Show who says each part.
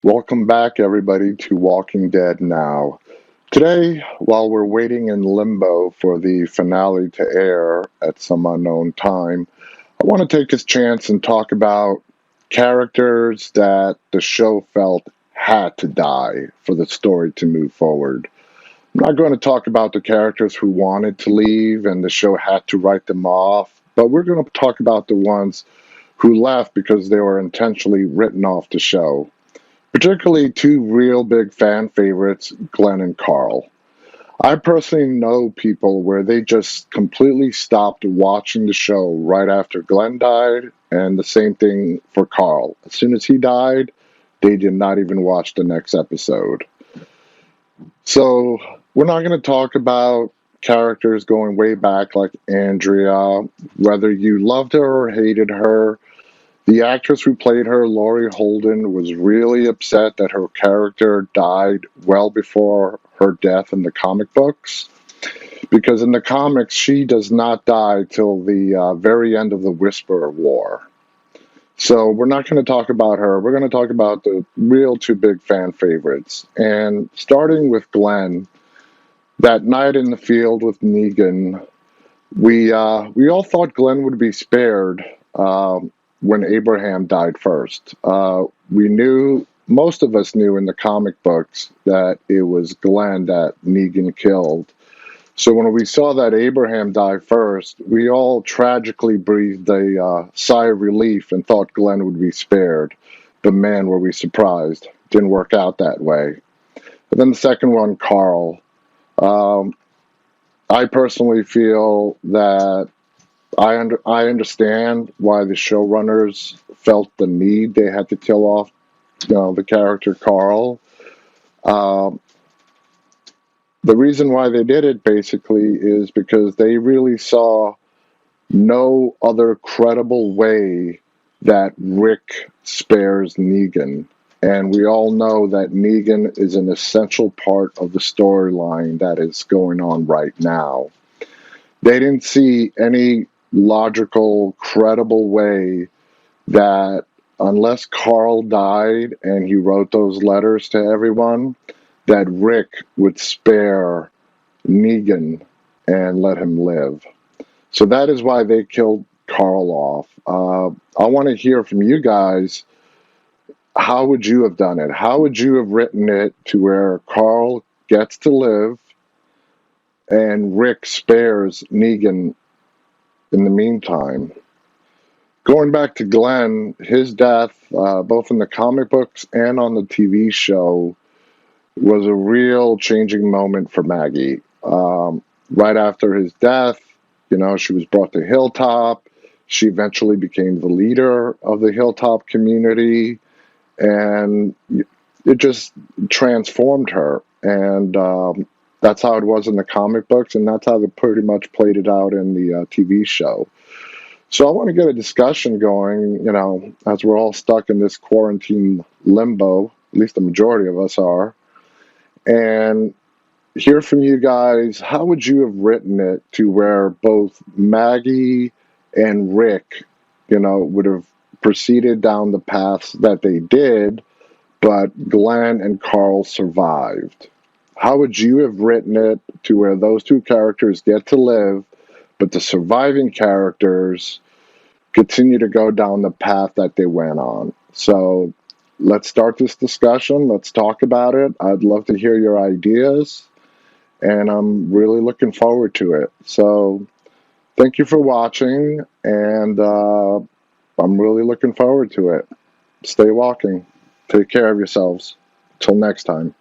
Speaker 1: Welcome back, everybody, to Walking Dead Now. Today, while we're waiting in limbo for the finale to air at some unknown time, I want to take this chance and talk about characters that the show felt had to die for the story to move forward. I'm not going to talk about the characters who wanted to leave and the show had to write them off, but we're going to talk about the ones who left because they were intentionally written off the show. Particularly two real big fan favorites, Glenn and Carl. I personally know people where they just completely stopped watching the show right after Glenn died, and the same thing for Carl. As soon as he died, they did not even watch the next episode. So, we're not going to talk about characters going way back like Andrea, whether you loved her or hated her. The actress who played her, Laurie Holden, was really upset that her character died well before her death in the comic books. Because in the comics, she does not die till the very end of the Whisperer War. So we're not going to talk about her. We're going to talk about the real two big fan favorites. And starting with Glenn, that night in the field with Negan, we all thought Glenn would be spared. When Abraham died first. We knew, most of us knew in the comic books that it was Glenn that Negan killed. So when we saw that Abraham die first, we all tragically breathed a sigh of relief and thought Glenn would be spared. But man, were we surprised. Didn't work out that way. But then the second one, Carl. Um, I personally feel that I understand why the showrunners felt the need they had to kill off, the character Carl. Um, the reason why they did it basically is because they really saw no other credible way that Rick spares Negan. And we all know that Negan is an essential part of the storyline that is going on right now. They didn't see any logical, credible way that unless Carl died and he wrote those letters to everyone, that Rick would spare Negan and let him live. So that is why they killed Carl off. I want to hear from you guys. How would you have done it? How would you have written it to where Carl gets to live and Rick spares Negan in the meantime? Going back to Glenn, his death, both in the comic books and on the TV show, was a real changing moment for Maggie. Right after his death, she was brought to Hilltop. She eventually became the leader of the Hilltop community, and it just transformed her. And that's how it was in the comic books, and that's how they pretty much played it out in the TV show. So I want to get a discussion going, as we're all stuck in this quarantine limbo, at least the majority of us are, and hear from you guys. How would you have written it to where both Maggie and Rick, would have proceeded down the paths that they did, but Glenn and Carl survived? How would you have written it to where those two characters get to live, but the surviving characters continue to go down the path that they went on? So let's start this discussion. Let's talk about it. I'd love to hear your ideas, and I'm really looking forward to it. So thank you for watching, and I'm really looking forward to it. Stay walking. Take care of yourselves. Till next time.